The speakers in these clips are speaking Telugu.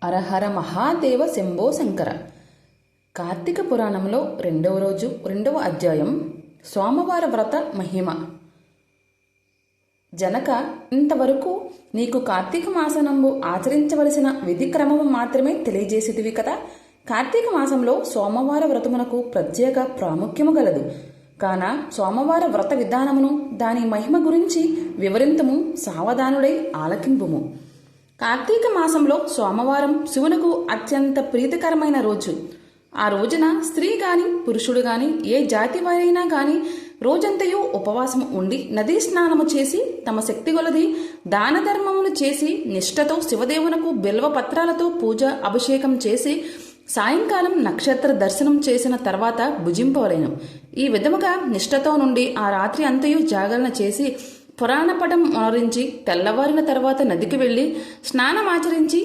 హరహర మహాదేవ శంభో శంకర. కార్తీక పురాణంలో రెండవ రోజు రెండవ అధ్యాయం సోమవార వ్రత మహిమ. జనక, ఇంతవరకు నీకు కార్తీక మాసనంబు ఆచరించవలసిన విధి క్రమము మాత్రమే తెలియజేసేదివి కదా. కార్తీక మాసంలో సోమవార వ్రతమునకు ప్రత్యేక ప్రాముఖ్యము గలదు. కాన సోమవార వ్రత విధానమును దాని మహిమ గురించి వివరింతము, సావధానుడై ఆలకింపుము. కార్తీక మాసంలో సోమవారం శివునకు అత్యంత ప్రీతికరమైన రోజు. ఆ రోజున స్త్రీ గాని పురుషుడు గాని ఏ జాతి వారైనా గాని రోజంతయు ఉపవాసం ఉండి నదీ స్నానము చేసి తమ శక్తి కొలది దాన ధర్మములు చేసి నిష్ఠతో శివదేవునకు బిల్వ పత్రాలతో పూజ అభిషేకం చేసి సాయంకాలం నక్షత్ర దర్శనం చేసిన తర్వాత భుజింపవలేను. ఈ విధముగా నిష్ఠతో నుండి ఆ రాత్రి అంతయు జాగరణ చేసి పురాణపటం మోరించి తెల్లవారిన తర్వాత నదికి వెళ్లి స్నానమాచరించి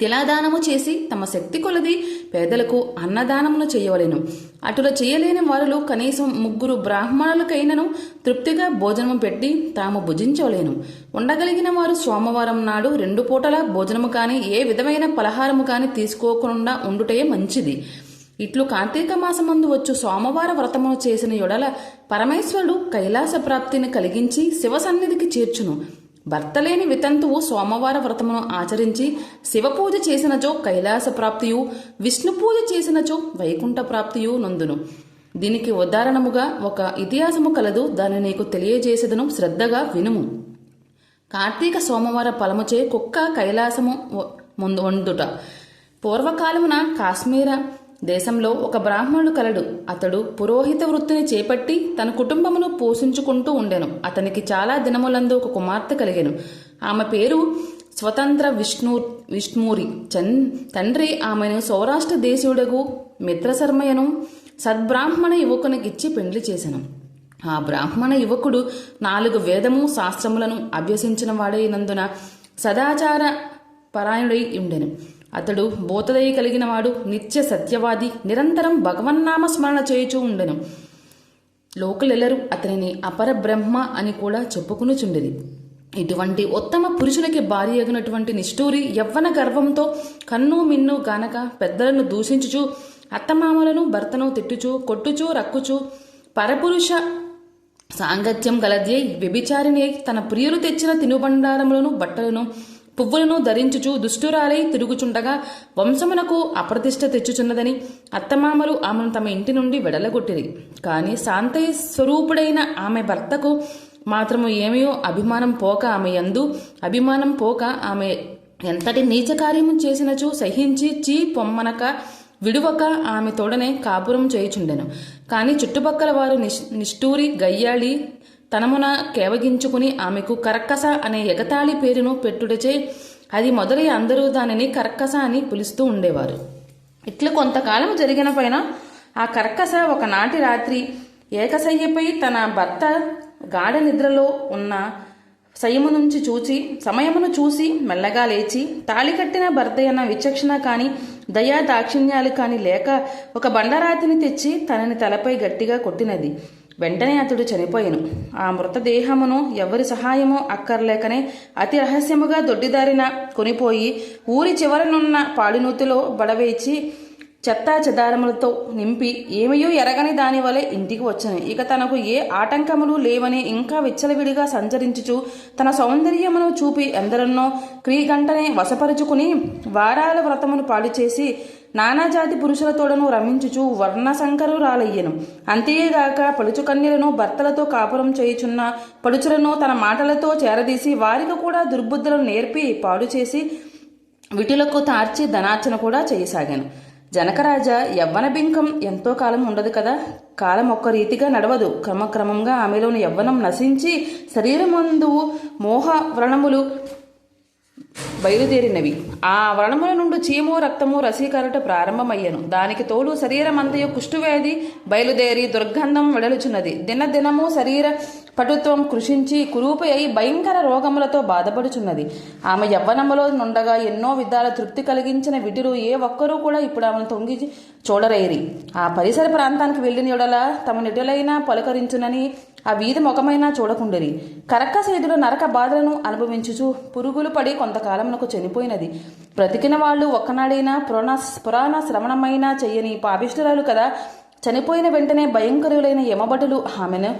తిలాదానము చేసి తమ శక్తి కొలది పేదలకు అన్నదానమును చేయవలెను. అటుల చేయలేని వారిలో కనీసం 3 బ్రాహ్మణులకైనను తృప్తిగా భోజనము పెట్టి తాము భుజించవలేను. ఉండగలిగిన వారు సోమవారం నాడు 2 పూటల భోజనము కాని ఏ విధమైన పలహారము కాని తీసుకోకుండా ఉండుటే మంచిది. ఇట్లు కార్తీక మాసమందు వచ్చు సోమవార వ్రతమును చేసిన యొడల పరమేశ్వరుడు కైలాస ప్రాప్తిని కలిగించి శివ సన్నిధికి చేర్చును. భర్తలేని వితంతువు సోమవార వ్రతమును ఆచరించి శివపూజ చేసినచో కైలాస ప్రాప్తియు, విష్ణు పూజ చేసినచో వైకుంఠ ప్రాప్తియు నొందును. దీనికి ఉదాహరణముగా ఒక ఇతిహాసము కలదు, దాన్ని నీకు తెలియజేసేదను, శ్రద్ధగా వినుము. కార్తీక సోమవార ఫలముచే కుక్క కైలాసము వందుట. పూర్వకాలమున కాశ్మీర దేశంలో ఒక బ్రాహ్మణుడు కలడు. అతడు పురోహిత వృత్తిని చేపట్టి తన కుటుంబమును పోషించుకుంటూ ఉండెను. అతనికి చాలా దినములందు ఒక కుమార్తె కలిగెను. ఆమె పేరు స్వతంత్ర విష్ణూరి. తండ్రి ఆమెను సౌరాష్ట్ర దేశీయుడగు మిత్రశర్మయను సద్బ్రాహ్మణ యువకునికిచ్చి పెండ్లి చేసెను. ఆ బ్రాహ్మణ యువకుడు 4 వేదము శాస్త్రములను అభ్యసించిన వాడైనందున సదాచార పరాయణుడై ఉండెను. అతడు బోధదయ కలిగిన వాడు, నిత్య సత్యవాది, నిరంతరం భగవన్నామ స్మరణ చేయుచూ ఉండెను. లోకులెల్లరూ అతనిని అపర బ్రహ్మ అని కూడా చెప్పుకునుచుండెది. ఇటువంటి ఉత్తమ పురుషునికి భార్య అగినటువంటి నిష్ఠూరి యవ్వన గర్వంతో కన్ను మిన్ను గానక పెద్దలను దూషించుచు అత్తమామలను భర్తను తిట్టుచూ కొట్టుచూ రక్కుచూ పరపురుష సాంగత్యం గలద్యై వ్యభిచారిణి అయి తన ప్రియులు తెచ్చిన తినుబండారములను బట్టలను పువ్వులను ధరించుచు దుష్టురాలై తిరుగుచుండగా వంశమునకు అప్రతిష్ట తెచ్చుచున్నదని అత్తమామలు ఆమెను తమ ఇంటి నుండి వెడలగొట్టిరి. కాని శాంతయ్య స్వరూపుడైన ఆమె భర్తకు మాత్రము ఏమయో అభిమానం పోక ఆమె ఎంతటి నీచ కార్యము చేసినచో సహించి పొమ్మనక విడువక ఆమె తోడనే కాపురం చేయుచుండెను. కాని చుట్టుపక్కల వారు నిష్ఠూరి గయ్యాళి తనమున కేవగించుకుని ఆమెకు కర్కస అనే ఎగతాళి పేరును పెట్టుటచే అది మొదలై అందరూ దానిని కర్కస అని పిలుస్తూ ఉండేవారు. ఇట్లు కొంతకాలం జరిగిన పైన ఆ కర్కస ఒకనాటి రాత్రి ఏకశయ్యపై తన భర్త గాఢ నిద్రలో ఉన్న సమయమును చూసి మెల్లగా లేచి తాళి కట్టిన భర్త అన్న విచక్షణ కాని దయా దాక్షిణ్యాలు కాని లేక ఒక బండరాతిని తెచ్చి తనని తలపై గట్టిగా కొట్టినది. వెంటనే అతడు చనిపోయెను. ఆ మృతదేహమును ఎవరి సహాయమో అక్కర్లేకనే అతి రహస్యముగా దొడ్డిదారిన కొనిపోయి ఊరి చివరనున్న పాడినూతిలో బడవేచి చెత్తా చెదారములతో నింపి ఏమయో ఎరగని దాని వలె ఇంటికి వచ్చాను. ఇక తనకు ఏ ఆటంకములు లేవని ఇంకా విచ్చలవిడిగా సంచరించుచు తన సౌందర్యమును చూపి ఎందరన్నో క్రీగంటనే వశపరుచుకుని వారాల వ్రతమును పాడు చేసి నానాజాతి పురుషులతోడను రమించుచు వర్ణశంకరురాలయ్యను. అంతేగాక పలుచుకన్యలను భర్తలతో కాపురం చేయుచున్న పడుచులను తన మాటలతో చేరదీసి వారికి కూడా దుర్బుద్ధులను నేర్పి పాడు చేసి విటులకు తార్చి ధనార్చన కూడా చేయసాగాను. జనకరాజా, యవ్వన బింకం ఎంతో కాలం ఉండదు కదా. కాలం ఒక్క రీతిగా నడవదు. క్రమక్రమంగా ఆమెలోని యవ్వనం నశించి శరీరమందు మోహ వ్రణములు బయలుదేరినవి. ఆ వ్రణముల నుండి చీము రక్తము రసీకరట ప్రారంభమయ్యను. దానికి తోడు శరీరమంతయు కుష్ఠువ్యాధి బయలుదేరి దుర్గంధం వెడలుచున్నది. దినదినము శరీర పటుత్వం కృషించి కురూపి అయి భయంకర రోగములతో బాధపడుచున్నది. ఆమె యవ్వనములో నుండగా ఎన్నో విధాల తృప్తి కలిగించిన విటులు ఏ ఒక్కరూ కూడా ఇప్పుడు ఆమెను తొంగి చూడరైరి. ఆ పరిసర ప్రాంతానికి వెళ్లిన యొడల తమ నిటులైనా పలకరించునని ఆ వీధి ముఖమైనా చూడకుండిరి. కరక్కసేదుల నరక బాధలను అనుభవించుచు పురుగులు పడి కొంతకాలమునకు చనిపోయినది. బ్రతికిన వాళ్ళు ఒక్కనాడైనా పురాణ శ్రవణమైనా చెయ్యని పాపిష్ఠురాలు కదా. చనిపోయిన వెంటనే భయంకరులైన యమభటులు ఆమెను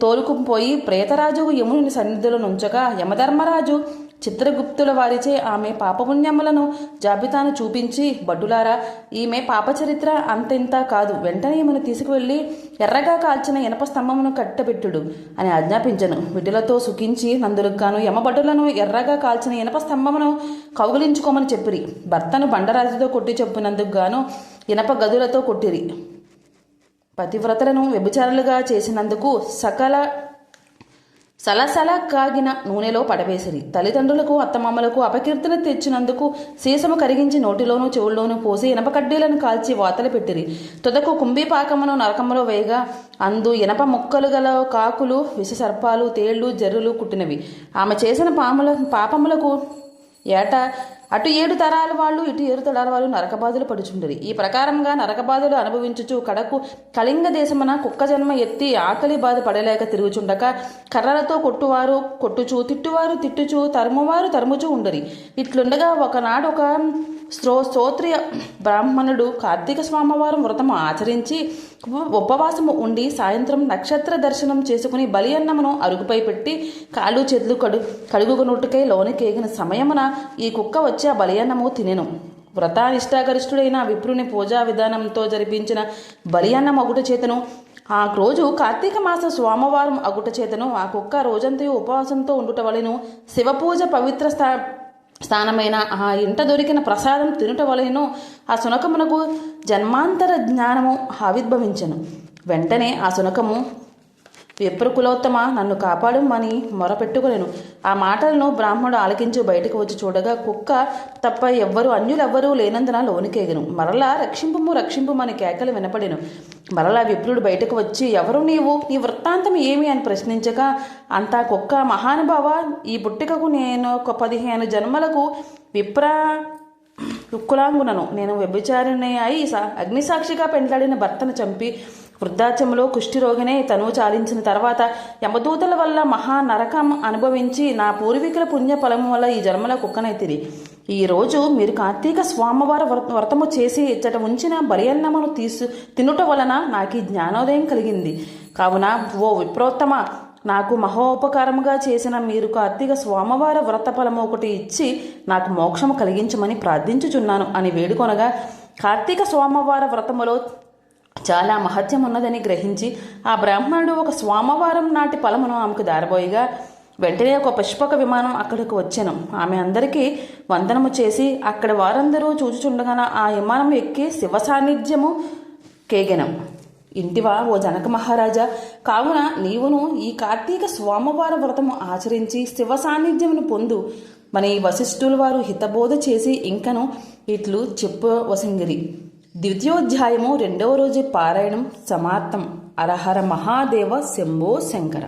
తోలుకుపోయి ప్రేతరాజు యముని సన్నిధిలో నుంచగా యమధర్మరాజు చిత్రగుప్తుల వారిచే ఆమె పాపపుణ్యములను జాబితాను చూపించి, భటులారా, ఈమె పాపచరిత్ర అంతెంత కాదు, వెంటనే ఈమెను తీసుకువెళ్లి ఎర్రగా కాల్చిన ఇనప స్తంభమును కట్టబెట్టుడు అని ఆజ్ఞాపించను. విటులతో సుఖించి నందులకు గాను యమభటులను ఎర్రగా కాల్చిన ఇనప స్తంభమును కౌగులించుకోమని చెప్పిరి. భర్తను బండరాజుతో కొట్టి చెప్పినందుకు గాను ఇనప గదులతో కొట్టిరి. పతివ్రతలను వ్యభిచారులుగా చేసినందుకు సలసల కాగిన నూనెలో పడవేసిరి. తల్లిదండ్రులకు అత్తమామలకు అపకీర్తన తెచ్చినందుకు సీసము కరిగించి నోటిలోనూ చెవుల్లోనూ పోసి ఇనప కడ్డీలను కాల్చి వాతలు పెట్టిరి. తుదకు కుంభీపాకమును నరకములో వేయగా అందు ఇనప ముక్కలు గల కాకులు, విషసర్పాలు, తేళ్లు, జర్రులు కుట్టినవి. ఆమె చేసిన పాపములకు అటు 7 తరాల వాళ్ళు ఇటు 7 తరాల వాళ్ళు నరకబాధలు పడుచుండరి. ఈ ప్రకారంగా నరకబాధలు అనుభవించుచు కడకు కళింగ దేశమున కుక్క జన్మ ఎత్తి ఆకలి బాధ పడలేక తిరుగుచుండక కర్రలతో కొట్టువారు కొట్టుచు, తిట్టువారు తిట్టుచు, తరుమువారు తరుముచూ ఉండరి. ఇట్లుండగా ఒకనాడు ఒక స్తోత్రియ బ్రాహ్మణుడు కార్తీక స్వామివారం వ్రతము ఆచరించి ఉపవాసము ఉండి సాయంత్రం నక్షత్ర దర్శనం చేసుకుని బలి అన్నమును అరుగుపై పెట్టి కాళ్ళు చేతులు కడుగునొట్టుకై లోనికేగిన సమయమున ఈ కుక్క వచ్చి ఆ బలి అన్నము తినెను. వ్రతానిష్టాగరిష్ఠుడైన విప్రుని పూజా విధానంతో జరిపించిన బలి అన్నం అగుట చేతను ఆ రోజు కార్తీక మాస సోమవారం అగుట చేతను ఆ కుక్క రోజంతయు ఉపవాసంతో ఉండుట వలెను శివపూజ పవిత్ర స్థానమైన ఆ ఇంట దొరికిన ప్రసాదం తినుట వలెను ఆ శునకమునకు జన్మాంతర జ్ఞానము ఆవిర్భవించెను. వెంటనే ఆ శునకము, విప్రకులోత్తమ, నన్ను కాపాడమని మొరపెట్టుకొనెను. ఆ మాటలను బ్రాహ్మణుడు ఆలకించి బయటకు వచ్చి చూడగా కుక్క తప్ప అన్యులెవ్వరూ లేనందున లోనికేగెను. మరలా రక్షింపుమని కేకలు వినపడెను. మరలా విప్రుడు బయటకు వచ్చి, ఎవరు నీవు, నీ వృత్తాంతం ఏమి అని ప్రశ్నించగా, అంతా కుక్క, మహానుభావ, ఈ పుట్టికకు నేను ఒక 15 జన్మలకు కులాంగునను. నేను వ్యభిచారిణి అయి అగ్నిసాక్షిగా పెంట్లాడిన భర్తను చంపి వృద్ధాచంలో కుష్ఠిరోగినే తను చాలించిన తర్వాత యమదూతల వల్ల మహా నరకం అనుభవించి నా పూర్వీకుల పుణ్య ఫలము వల్ల ఈ జన్మల కుక్కనైతిరి. ఈరోజు మీరు కార్తీక స్వామివార వ్రతము చేసి ఇచ్చట ఉంచిన బలియన్నమును తినుట వలన నాకు ఈ జ్ఞానోదయం కలిగింది. కావున ఓ విప్రోత్తమ, నాకు మహోపకారముగా చేసిన మీరు కార్తీక స్వామివార వ్రత ఫలము ఒకటి ఇచ్చి నాకు మోక్షము కలిగించమని ప్రార్థించుచున్నాను అని వేడుకొనగా, కార్తీక స్వామివార వ్రతములో చాలా మహత్యం ఉన్నదని గ్రహించి ఆ బ్రాహ్మణుడు ఒక సోమవారం నాటి ఫలమును ఆమెకు దారబోయిగా వెంటనే ఒక పుష్పక విమానం అక్కడికి వచ్చెను. ఆమె అందరికీ వందనము చేసి అక్కడ వారందరూ చూచుచుండగాన ఆ విమానం ఎక్కి శివ సాన్నిధ్యము కేగెనం. ఇంటివా ఓ జనక మహారాజా, కావున నీవును ఈ కార్తీక సోమవార వ్రతము ఆచరించి శివ సాన్నిధ్యమును పొందు మన ఈ వశిష్ఠుల వారు హితబోధ చేసి ఇంకను ఇట్లు చెప్పవసింగిరి. ద్వితీయోధ్యాయము 2వ రోజు పారాయణం సమాప్తం. హర హర మహాదేవ శంభో శంకర.